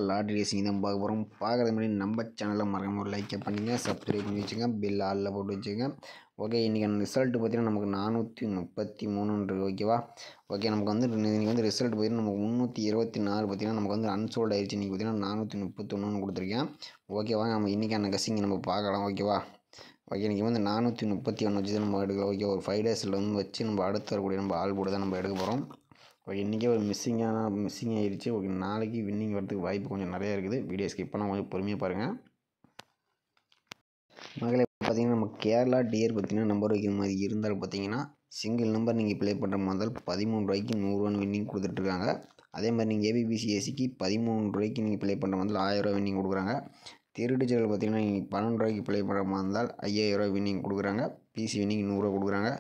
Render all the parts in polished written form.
Lottery racing தான் பார்க்க போகிறோம். பார்க்குறது முன்னாடி நம்ம சேனலில் மறக்காம ஒரு லைக்கை பண்ணிங்க, சப்ஸ்கிரைப் பண்ணி வச்சுங்க, பில் ஆளில் போட்டு வச்சுங்க. ஓகே, இன்றைக்கான ரிசல்ட்டு பார்த்தீங்கன்னா நமக்கு 433 ஓகேவா. ஓகே, நமக்கு வந்து இன்றைக்கி வந்து ரிசல்ட் பார்த்தீங்கன்னா நமக்கு 324 பார்த்தீங்கன்னா நமக்கு வந்து அன்சோல்ட் ஆயிடுச்சு. இன்றைக்கி பார்த்தீங்கன்னா 431 கொடுத்துருக்கேன். ஓகேவா, நம்ம இன்றைக்கான கசிங்க நம்ம பார்க்கலாம். ஓகேவா. ஓகே, இன்றைக்கி வந்து 431 வச்சு தான் நம்ம எடுக்கலாம். ஓகே, ஒரு 5 டேஸில் வந்து வச்சு நம்ம அடுத்து வரக்கூடிய நம்ம ஆள் போட்டு தான் நம்ம எடுக்க போகிறோம். ஓகே, இன்றைக்கே ஒரு மிஸ்ஸிங் ஆகிடுச்சு. ஓகே, நாளைக்கு வின்னிங் வரதுக்கு வாய்ப்பு கொஞ்சம் நிறையா இருக்குது. வீடியோ ஸ்கிப் பண்ணால் கொஞ்சம் பொறுமையாக பாருங்கள். மகளே பார்த்தீங்கன்னா நம்ம கேரளா டியர் பார்த்தீங்கன்னா நம்பர் வைக்கிற மாதிரி இருந்தால் பார்த்தீங்கன்னா சிங்கிள் நம்பர் நீங்கள் ப்ளே பண்ணுற மாதிரி இருந்தால் 13 ரூபாய்க்கு 100 வின்னிங் கொடுத்துட்ருக்காங்க. அதே மாதிரி நீங்கள் ஏபிபிசி ஏசிக்கு 13 ரூபாய்க்கு நீங்கள் ப்ளே பண்ணுற மாதிரி 1000 ரூபா வின்னிங் கொடுக்குறாங்க. திருடிஜிட்டல் பார்த்தீங்கன்னா நீங்கள் 12 ரூபாய்க்கு ப்ளே பண்ணுற மாதிரி இருந்தால் 5000 ரூபா வின்னிங் கொடுக்குறாங்க. பிசி வின்னிங் 100 ரூபா கொடுக்குறாங்க.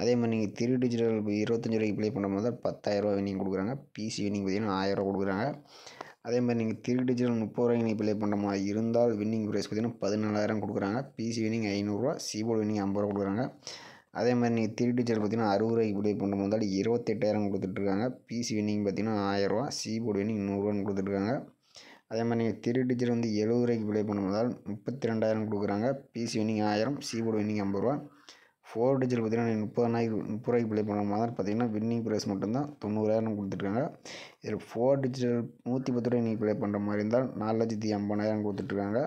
அதே மாதிரி நீங்கள் டிஜிட்டல் 25 ரூபாய்க்கு ப்ளே பண்ணுற மாதிரி 10,000 ரூபா வின்னிங் கொடுக்குறாங்க. பிசி வின்னிங் பார்த்தீங்கன்னா 1000 ரூபா கொடுக்குறாங்க. அதே மாதிரி நீங்கள் டிஜிட்டல் 30 ரூபாய்க்கு நீங்கள் ப்ளே பண்ணுற மாதிரி இருந்தால் வின்னிங் ப்ரைஸ் பார்த்தீங்கன்னா 14,000 கொடுக்குறாங்க. பிசி வின்னிங் 500 ரூபா, சிபோர்டு வின்னிங் 50 ரூபா கொடுக்குறாங்க. அதே மாதிரி நீங்கள் டிஜிட்டல் பார்த்தீங்கன்னா 60 ரூபாய்க்கு ப்ளே பண்ணுற மாதிரி இருந்தால் 28,000 கொடுத்துட்ருக்காங்க. பிசி வின்னிங் பார்த்தீங்கன்னா 1000 ரூபா, சிபோர்டு வின்னிங் 100 ரூபான்னு கொடுத்துட்ருக்காங்க. அதே மாதிரி நீங்கள் டிஜிட்டல் வந்து 70 ரூபாய்க்கு ப்ளே பண்ணுறதால் 32,000 கொடுக்குறாங்க. பிசி வின்னிங் 1000, சிபோர்டு வின்னிங் 50 ரூபா. 4 டிஜிட்டல் பார்த்தீங்கன்னா 30 ரூபாய்க்கு ப்ளே பண்ணுற மாதிரி பார்த்தீங்கன்னா வின்னிங் ப்ரைஸ் மட்டும்தான் 90,000 கொடுத்துட்ருக்காங்க. இதில் 4 டிஜிட்டல் 110 ரூபாய் நீங்கள் ப்ளே பண்ணுற மாதிரி இருந்தால் 4,50,000 கொடுத்துட்ருக்காங்க.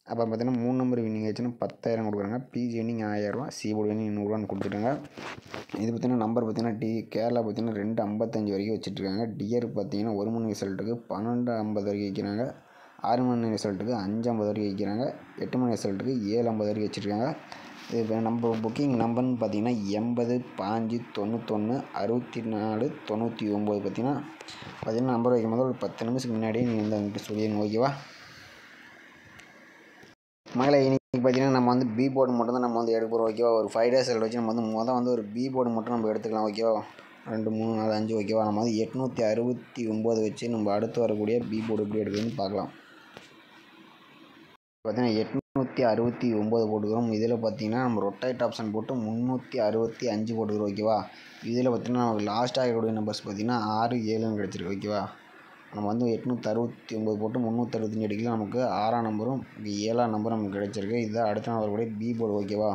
அப்போ பார்த்தீங்கன்னா 3 நம்பர் வின்னிங் ஆச்சுன்னா 10,000 கொடுக்குறாங்க. பிஜி வின்னிங் 1000 ரூபா, சிபோர்டு வின்னிங் 100 ரூபான்னு கொடுத்துட்டாங்க. இது பார்த்தீங்கன்னா நம்பர் பார்த்தீங்கன்னா கேரளா பார்த்தீங்கன்னா 255 வரைக்கும் வச்சுட்ருக்காங்க. டியர் பார்த்தீங்கன்னா 1 மணி ரிசல்ட்டுக்கு 12:50 வரைக்கும் வைக்கிறாங்க. 6 மணி ரிசல்ட்டுக்கு 5:50 வரைக்கும் வைக்கிறாங்க. 8 மணி ரிசல்ட்டுக்கு 7:50 வரைக்கும் வச்சுருக்காங்க. இது நம்ம புக்கிங் நம்பர்னு பார்த்தீங்கன்னா 80 5 91 64 99 பார்த்தீங்கன்னா நம்பர் வைக்கும் போது ஒரு 10 நிமிஷத்துக்கு முன்னாடியே நீங்கள் வந்து அவங்ககிட்ட சொல்லிடணும். ஓகேவா. மகளே இன்றைக்கி பார்த்தீங்கன்னா நம்ம வந்து பி போர்டு மட்டும் தான் நம்ம வந்து எடுக்க போகிறோம். ஓகேவா. ஒரு 5 டேஸ் வச்சு நம்ம வந்து ஒரு பி போர்டு மட்டும் நம்ம எடுத்துக்கலாம். ஓகேவா. 2 3 4 5 ஓகேவா. நம்ம வந்து 869 வச்சு நம்ம அடுத்து வரக்கூடிய பி போர்டு எப்படி எடுக்குதுன்னு பார்க்கலாம். பார்த்தீங்கன்னா 869 போட்டுக்கிறோம். இதில் பார்த்தீங்கன்னா நம்ம ரொட்டேட் ஆப்ஷன் போட்டு 365 போட்டுக்கிறோம். ஓகேவா. இதில் பார்த்தீங்கன்னா நமக்கு லாஸ்ட்டாக இருக்கக்கூடிய நம்பர்ஸ் பார்த்தீங்கன்னா 6 7ன்னு கிடச்சிருக்கு. ஓகேவா. நம்ம வந்து 869 போட்டு 365 அடிக்கலாம். நமக்கு 6ஆம் நம்பரும் 7ஆம் நம்பரும் நமக்கு கிடச்சிருக்கு. இதுதான் அடுத்த நாள் வரக்கூடிய பி போர்டு. ஓகேவா.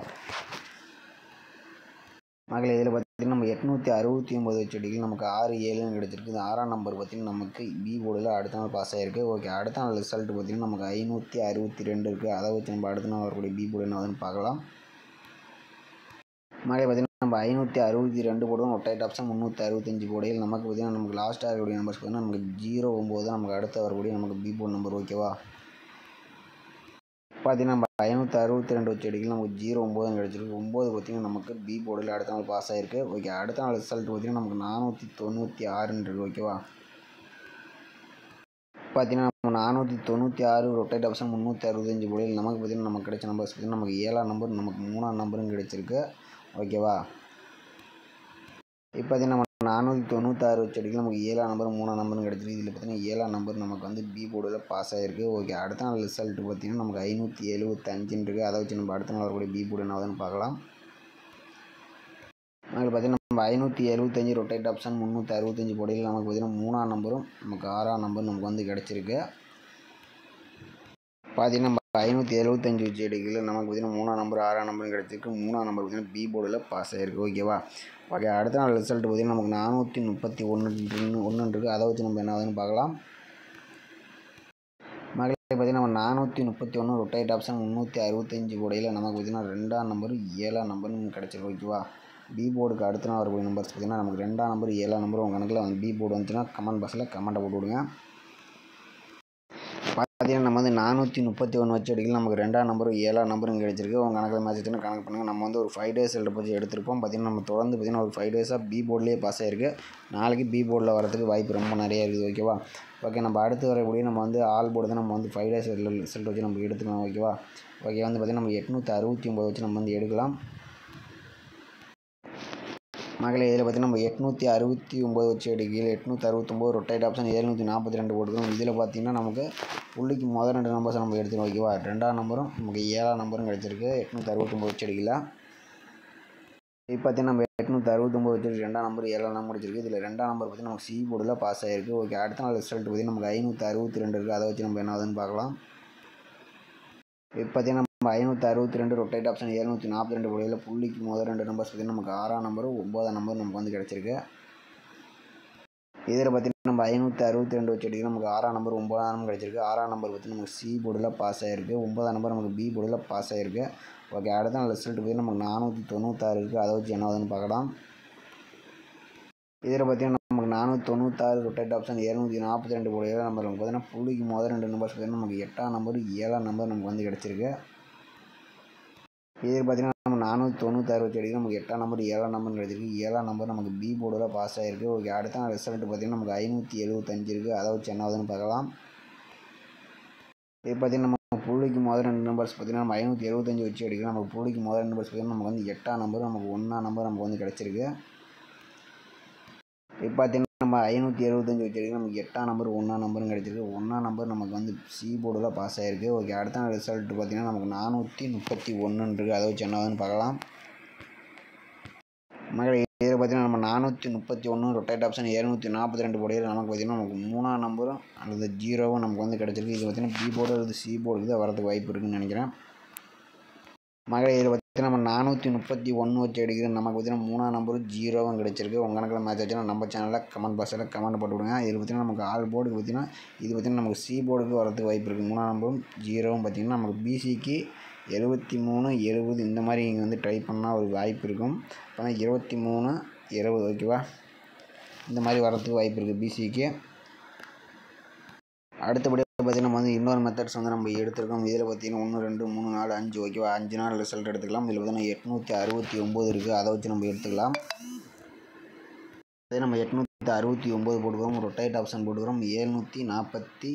மகளே இதில் பார்த்தீங்கன்னா நம்ம 869 வச்சு அடிக்கலாம். நமக்கு 6 7ன்னு கிடச்சிருக்கு. இது 6ஆம் நம்பர் பார்த்தீங்கன்னா நமக்கு பி போர்டில் அடுத்த நாள் பாஸ் ஆகிருக்கு. ஓகே, அடுத்த நாள் ரிசல்ட் பார்த்தீங்கன்னா நமக்கு 562 இருக்குது. அதை வச்சு நம்ம அடுத்த நாள் வரக்கூடிய பி போர்டு என்ன ஆகுதுன்னு பார்க்கலாம். மகளே பார்த்தீங்கன்னா நம்ம 562 போடுவோம். ரொட்டேட் ஆப்ஷன் 365 போடையில் நமக்கு பார்த்தீங்கன்னா நமக்கு லாஸ்ட்டாக இருக்கக்கூடிய நம்பர்ஸ் பார்த்தீங்கன்னா நமக்கு 09 தான் நமக்கு அடுத்து வரக்கூடிய நமக்கு பி போர்டு நம்பர். ஓகேவா. பார்த்தீங்கன்னா நம்ம 562 வச்சு அடிக்கலாம். நமக்கு 09 கிடச்சிருக்கு. 9 பார்த்தீங்கன்னா நமக்கு பி போர்டில் அடுத்த நாள் பாஸ் ஆகிருக்கு. ஓகே, அடுத்த நாள் ரிசல்ட் பார்த்தீங்கன்னா நமக்கு 496 இருக்குது. ஓகேவா. பார்த்தீங்கன்னா நம்ம 496 ரொட்டேட் ஆப்ஷன் 365 போடையில் நமக்கு பார்த்தீங்கன்னா நமக்கு கிடைச்ச நம்பர்ஸ் பார்த்தீங்கன்னா நமக்கு 7ஆம் நம்பர், நமக்கு 3ஆம் நம்பரும் கிடைச்சிருக்கு. ஓகேவா. இப்போ பார்த்தீங்கன்னா நம்ம 496 வச்சு அடிக்கலாம். நமக்கு 7ஆம் நம்பர் 3ஆம் நம்பரும் கிடச்சிருக்கு. இதில் பார்த்தீங்கன்னா 7ஆம் நம்பர் நமக்கு வந்து பி போர்டில் பாஸ் ஆகிருக்கு. ஓகே, அடுத்த நாள் ரிசல்ட் பார்த்தீங்கன்னா நமக்கு 575 இருக்குது. அதை வச்சு நம்ம அடுத்த நாள் வரக்கூடிய பி போர்டு என்ன ஆகுதுன்னு பார்க்கலாம். அதில் பார்த்தீங்கன்னா நம்ம 575 ரொட்டேட் ஆப்ஷன் 365 போடையில் நமக்கு பார்த்தீங்கன்னா 3ஆம் நம்பரும் நமக்கு 6ஆம் நம்பரும் நமக்கு வந்து கிடச்சிருக்கு. பார்த்தீங்கன்னா நம்ம 575 வச்சு எடுக்கல. நமக்கு பார்த்தீங்கன்னா 3ஆம் நம்பர் 6ஆம் நம்பரும் கிடச்சிருக்கு. 3ஆம் நம்பர் பார்த்தீங்கன்னா பி போர்டில் பாஸ் ஆகிருக்கு. ஓகேவா. ஓகே, அடுத்த நாள் ரிசல்ட் பார்த்தீங்கன்னா நமக்கு 431 இருக்குது. அதை வச்சு நம்ம என்ன ஆகுதுன்னு பார்க்கலாம். மகளே பார்த்தீங்கன்னா நம்ம 431 ரொட்டேட் ஆப்ஷன் 365 போடையில் நமக்கு பார்த்தீங்கன்னா 2ஆம் நம்பர் 7ஆம் நம்பரும் கிடச்சிருக்கு. ஓகேவா. பி போர்டுக்கு அடுத்த நாள் வரக்கூடிய நம்பர்ஸ் பார்த்தீங்கன்னா நமக்கு 2ஆம் நம்பர் 7ஆம் நம்பர் உங்கள் கணக்கில் வந்து பி போர்டு வந்துச்சுன்னா கமெண்ட் பாக்ஸில் கமெண்ட்டை போட்டு விடுங்க. பார்த்தீங்கன்னா நம்ம வந்து 431 வச்சு அடிக்கலாம். நமக்கு 2ஆம் நம்பரும் 7ஆம் நம்பரும் கிடச்சிருக்கு. உங்கள் கணக்கில் மேட்ச் வச்சுன்னா கணக்கு பண்ணுங்கள். நம்ம வந்து ஒரு 5 டேஸ் வச்சு எடுத்திருப்போம். பார்த்தீங்கன்னா நம்ம தொடர்ந்து பார்த்தீங்கன்னா ஒரு 5 டேஸாக பி போர்ட்லேயே பாஸ் ஆகிருக்கு. நாளைக்கு பி போர்டில் வரதுக்கு வாய்ப்பு ரொம்ப நிறையா இருக்குது. ஓகேவா. ஓகே, நம்ம அடுத்து வரக்கூடிய நம்ம வந்து ஆல் போர்டு தான் நம்ம வந்து 5 டேஸ் ரிசல்ட் வச்சு நம்ம எடுத்துக்கலாம். ஓகேவா. ஓகே, வந்து பார்த்தீங்கன்னா நம்ம 869 வச்சு நம்ம வந்து எடுக்கலாம். மகளே இதில் பார்த்தீங்கன்னா நம்ம 869 வச்சு எடுக்கையில் 869 ரொட்டேட் ஆப்ஷன் 742 போட்டுக்கிறோம். இதில் பார்த்தீங்கன்னா நமக்கு புள்ளிக்கு முதல் 2 நம்பர்ஸ் நம்ம எடுத்துக்கலாம். ஓகேவா. 2ஆம் நம்பரும் நமக்கு 7ஆம் நம்பரும் கிடச்சிருக்கு. 869 வச்சு எடுக்கல. இப்போ பார்த்தீங்கன்னா நம்ம 869 வச்சுருக்கு 2ஆம் நம்பர் 7ஆம் நம்பர் வச்சிருக்கு. இதில் 2ஆம் நம்பர் பார்த்தீங்கன்னா நமக்கு சி போர்டில் பாஸ் ஆகிருக்கு. ஓகே, அடுத்த நாள் ரிசல்ட் பார்த்தீங்கன்னா நமக்கு 562 இருக்குது. அதை வச்சு நம்ம என்ன ஆகுதுன்னு பார்க்கலாம். இப்போ பார்த்தீங்கன்னா நம்ம 562 ரொட்டேட் ஆப்ஷன் 742 போடையில் புள்ளிக்கு முதல் 2 நம்பர்ஸ் பார்த்தீங்கன்னா நமக்கு 6ஆம் நம்பரும் 9ஆம் நம்பர் நமக்கு வந்து கிடச்சிருக்கு. இதில் பார்த்தீங்கன்னா நம்ம 562 வச்சு எடுக்கிறோம். நமக்கு 6ஆம் நம்பர் 9ஆம் நம்பர் கிடச்சிருக்கு. 6ஆம் நம்பர் பார்த்தீங்கன்னா நமக்கு சி போர்டில் பாஸ் ஆகிருக்கு. 9ஆம் நம்பர் நமக்கு பி போர்டில் பாஸ் ஆகிருக்கு. ஓகே, அடுத்த நாள் ரிசல்ட் பார்த்தீங்கன்னா நமக்கு 496 இருக்குது. அதை வச்சு என்ன ஆகுதுன்னு பார்க்கலாம். இதில் பார்த்தீங்கன்னா நமக்கு 496 ரொட்டேட் ஆப்ஷன் 742 போடையில் நம்பர் நமக்கு பார்த்தீங்கன்னா புள்ளிக்கு முதல் 2 நம்பர்ஸ் பார்த்தீங்கன்னா நமக்கு 8ஆம் நம்பர் 7ஆம் நம்பர் நமக்கு வந்து கிடச்சிருக்கு. இதில் பார்த்தீங்கன்னா நம்ம 496 வச்சு அடிக்கிறோம். நமக்கு 8ஆம் நம்பர் 7ஆம் நம்பர் கிடச்சிருக்கு. 7ஆம் நம்பர் நமக்கு பி போர்டில் பாஸ் ஆகிருக்கு. ஓகே, அடுத்த நாள் ரிசல்ட் பார்த்தீங்கன்னா நமக்கு 575 இருக்குது. அதை வச்சு என்ன ஆகுதுன்னு பார்க்கலாம். இது பார்த்தீங்கன்னா நம்ம புள்ளிக்கு முதல் 2 நம்பர்ஸ் பார்த்தீங்கன்னா நம்ம 575 வச்சு அடிக்கிறோம். நமக்கு புள்ளிக்கு முதல் 2 நம்பர்ஸ் பார்த்தீங்கன்னா நமக்கு வந்து 8ஆம் நம்பர் நமக்கு 1ஆம் நம்பர் நமக்கு வந்து கிடச்சிருக்கு. இப்போ பார்த்தீங்கன்னா நம்ம 575 வச்சு அடிக்கிறோம். நமக்கு 8ஆம் நம்பர் 1ஆம் நம்பரும் கிடச்சிருக்கு. 1ஆம் நம்பர் நமக்கு வந்து சி போர்டில் பாஸ் ஆகிருக்கு. ஓகே, அடுத்த நாள் ரிசல்ட் பார்த்தீங்கன்னா நமக்கு 431 இருக்குது. அதை வச்சு என்ன ஆகுதுன்னு பார்க்கலாம். மகளே, இதில் பார்த்தீங்கன்னா நம்ம 431 ரொட்டேட் ஆப்ஷன் 742 போடையில் நமக்கு பார்த்தீங்கன்னா நமக்கு 3ஆம் நம்பரும் அல்லது 0வும் நமக்கு வந்து கிடச்சிருக்கு. இது பார்த்தீங்கன்னா பி போர்டு அல்லது சி போர்டுக்கு தான் வரதுக்கு வாய்ப்பு இருக்குதுன்னு நினைக்கிறேன். மகளே, இதில் பார்த்தீங்கன்னா நம்ம 431 வச்சு எடுக்கிறோம். நமக்கு பார்த்தீங்கன்னா 3ஆம் நம்பரும் 0வும் கிடச்சிருக்கு. உங்கள் கணக்கில் மேட்ச் ஆச்சுன்னா நம்ம சேனலில் கமெண்ட் பாக்ஸில் கமெண்ட் போட்டு விடுங்க. இதில் பார்த்தீங்கன்னா நமக்கு ஆல் போர்டுக்கு பார்த்தீங்கன்னா இது பார்த்தீங்கன்னா நமக்கு சி போர்டுக்கு வரதுக்கு வாய்ப்பு இருக்குது. 3ஆம் நம்பரும் 0வும் பார்த்தீங்கன்னா நமக்கு பிசிக்கு 73 70 இந்த மாதிரி நீங்கள் வந்து ட்ரை பண்ணால் ஒரு வாய்ப்பு இருக்கும். இப்போ 23 70 ஓகேவா, இந்த மாதிரி வரதுக்கு வாய்ப்பு இருக்குது பிசிக்கு. அடுத்தபடியாக பார்த்தீங்கன்னா நம்ம வந்து இன்னொரு மெத்தட்ஸ் வந்து நம்ம எடுத்துருக்கோம். இதில் பார்த்தீங்கன்னா 1 2 3 4 5 ஓகேவா, 5 நாள் ரிசல்ட் எடுத்துக்கலாம். இதில் பார்த்தீங்கன்னா 869 இருக்குது. அதை வச்சு நம்ம எடுத்துக்கலாம். அதே நம்ம 869 போட்டுக்கிறோம். ரொட்டேட் ஆப்ஷன் போட்டுக்கிறோம். 746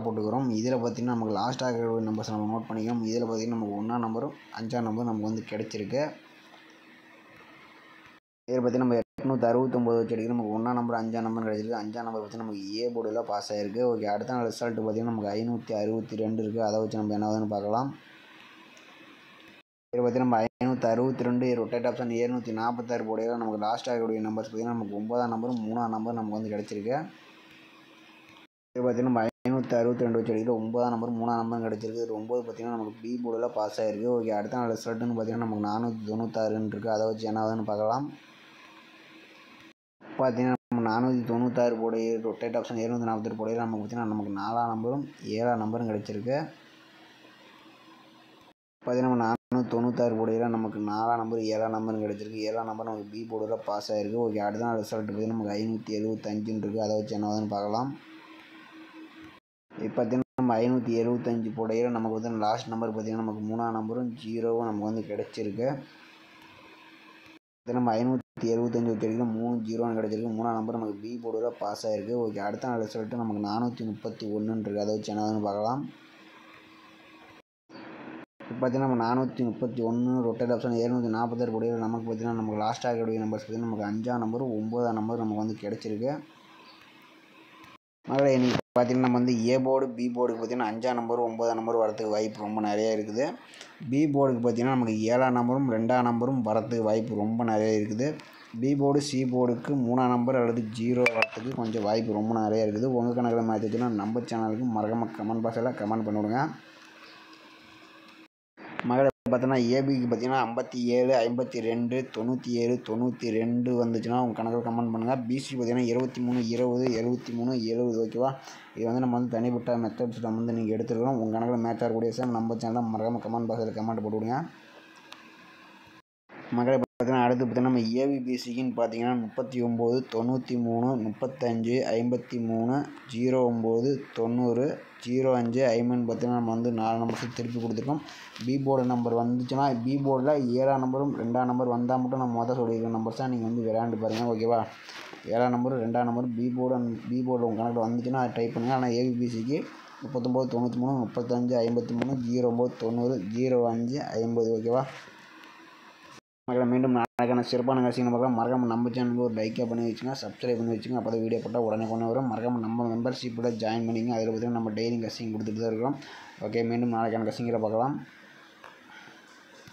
போட்டுக்கிறோம். இதில் பார்த்தீங்கன்னா நமக்கு லாஸ்ட்டாக இருக்கிற நம்பர்ஸ் நம்ம நோட் பண்ணிக்கிறோம். இதில் பார்த்தீங்கன்னா நமக்கு 1ஆம் நம்பரும் 5ஆம் நம்பரும் நமக்கு வந்து கிடச்சிருக்கு. இதில் பார்த்தீங்கன்னா நம்ம 869 வச்சு எடுக்கிறோம். நமக்கு 1ஆம் நம்பர் 5ஆம் நம்பர் கிடச்சிருக்கு. 5ஆம் நம்பர் பார்த்தீங்கன்னா நமக்கு ஏ போர்டில் பாஸ் ஆகிருக்கு. ஓகே, அடுத்த நாள் ரிசல்ட் பார்த்தீங்கன்னா நமக்கு 562 இருக்குது. அதை வச்சு நம்ம என்ன ஆகுதுன்னு பார்க்கலாம். இதில் பார்த்தீங்கன்னா நம்ம 562 ரொட்டேட் ஆப்ஷன் 746 போடையில் நமக்கு லாஸ்ட்டாக இருக்கக்கூடிய நம்பர்ஸ் பார்த்தீங்கன்னா நமக்கு 9ஆம் நம்பரும் 3ஆம் நம்பர் நமக்கு வந்து கிடச்சிருக்கு. இது பார்த்தீங்கன்னா நம்ம 562 வச்சு அடிக்கிறோம். 9ஆம் நம்பர் 3ஆம் நம்பர் கிடச்சிருக்கு. இது 9 பார்த்தீங்கன்னா நமக்கு பி போர்டில் பாஸ் ஆகிருக்கு. ஓகே, அடுத்த நாள் ரிசல்ட்டுன்னு பார்த்தீங்கன்னா நமக்கு 496 இருக்குது. அதை வச்சு என்ன ஆகுதுன்னு பார்க்கலாம். பார்த்தீங்கன்னா நம்ம 496 போடைய ரொட்டேட் ஆப்ஷன் 748 போடையில் நமக்கு பார்த்தீங்கன்னா நமக்கு 4ஆம் நம்பரும் 7ஆம் நம்பரும் கிடச்சிருக்கு. பார்த்தீங்கன்னா நம்ம 496 போடையில் நமக்கு 4ஆம் நம்பர் 7ஆம் நம்பரும் கிடச்சிருக்கு. 7ஆம் நம்பர் நமக்கு பி போர்டில் பாஸ் ஆகிருக்கு. ஓகே, அடுத்த நாள் ரிசல்ட் பார்த்தீங்கன்னா நமக்கு 575 இருக்குது. அதை வச்சு என்ன ஆகுதுன்னு பார்க்கலாம். இப்போ பார்த்தீங்கன்னா நம்ம 575 போடையில் நமக்கு வந்து லாஸ்ட் நம்பர் பார்த்தீங்கன்னா நமக்கு 3ஆம் நம்பரும் 0வும் நமக்கு வந்து கிடச்சிருக்கு. நம்ம 575 வச்சிருக்கோம். 3 0 கிடச்சிருக்கு. 3ஆம் நம்பர் நமக்கு பி போர்டில் பாஸ் ஆகிருக்கு. ஓகே, அடுத்த நாள் ரிசல்ட்டு நமக்கு 431 இருக்குது. அதை வச்சு என்னதுன்னு பார்க்கலாம். இப்போ பார்த்தீங்கன்னா நம்ம 431 ரொட்டேட் ஆப்ஷன் 746 போடையில் நமக்கு பார்த்தீங்கன்னா நமக்கு லாஸ்ட்டாக இருக்கக்கூடிய நம்பர்ஸ் பார்த்தீங்கன்னா நமக்கு 5ஆம் நம்பரும் 9ஆம் நம்பர் நமக்கு வந்து கிடச்சிருக்கு. மகளே, நீங்கள் பார்த்தீங்கன்னா நம்ம வந்து ஏ போர்டு பி போர்டுக்கு பார்த்தீங்கன்னா 5ஆம் நம்பர் 9ஆம் நம்பர் வரதுக்கு வாய்ப்பு ரொம்ப நிறையா இருக்குது. பி போர்டுக்கு பார்த்தீங்கன்னா நமக்கு 7ஆம் நம்பரும் 2ஆம் நம்பரும் வரதுக்கு வாய்ப்பு ரொம்ப நிறையா இருக்குது. பி போர்டு சி போர்டுக்கு 3ஆம் நம்பர் அல்லது 0 வரத்துக்கு கொஞ்சம் வாய்ப்பு ரொம்ப நிறையா இருக்குது. உங்கள் கணக்கில் மேட்ச் ஆச்சுன்னா நம்ம சேனலுக்கு மறக்காமல் கமெண்ட் பாக்ஸில் கமெண்ட் பண்ணிவிடுங்க. மகளே, பார்த்தோன்னா ஏபிக்கு பார்த்தீங்கன்னா 57 52 97 92 வந்துச்சுன்னா உங்கள் கணக்கில் கமெண்ட் பண்ணுங்கள். பிசி பார்த்தீங்கன்னா 23 20 73 70 ஓகேவா. இது வந்து நம்ம வந்து தனிப்பட்ட மெத்தட்ஸ் நம்ம வந்து நீங்கள் எடுத்துருக்கோம். உங்கள் கணக்கில் மேட்ச் ஆகக்கூடிய சார் நம்ம சேனலில் மறக்காமல் கமெண்ட் பாக்ஸில் கமெண்ட் போட்டு விடுங்க. மகளே, பார்த்தீங்கன்னா அடுத்து பார்த்தீங்கன்னா நம்ம ஏபிபிசிக்குன்னு பார்த்தீங்கன்னா 39 93 35 53 09 90 05 50 பார்த்தீங்கன்னா நம்ம வந்து 4 நம்பர்ஸ் திருப்பி கொடுத்துருக்கோம். பி போர்டு நம்பர் வந்துச்சுன்னா பி போர்டில் 7ஆம் நம்பரும் 2ஆம் நம்பர் வந்தால் மட்டும் நம்ம மொதல் சொல்லியிருக்க நம்பர்ஸ் தான் நீங்கள் வந்து விளையாண்டு பாருங்கள் ஓகேவா. 7ஆம் நம்பரும் 2ஆம் நம்பரும் பி போர்டில் உங்கள் கணக்கில் வந்துச்சுன்னா அதை டைப் பண்ணுங்கள். ஆனால் ஏபிபிசிக்கு 39 93 35 53 09 90 05 50 ஓகேவா. மக்களை மீண்டும் நாளைக்கான சிறப்பான நிகழ்ச்சிகளை பார்க்கலாம். மறக்காமல் நம்ம சேனலுக்கு ஒரு லைக்காக பண்ணி வச்சுங்க, சப்ஸ்கிரைப் பண்ணி வச்சுங்க. அப்போ தான் வீடியோ போட்டால் உடனே வரும். மறக்காமல் நம்ம மெம்பர்ஷிப்பில் ஜாயின் பண்ணிங்க. அதில் பார்த்தீங்கன்னா நம்ம டெய்லி கசிங் கொடுத்துட்டு தான் இருக்கிறோம். ஓகே, மீண்டும் நாளைக்கான கசிங்கில் பார்க்கலாம்.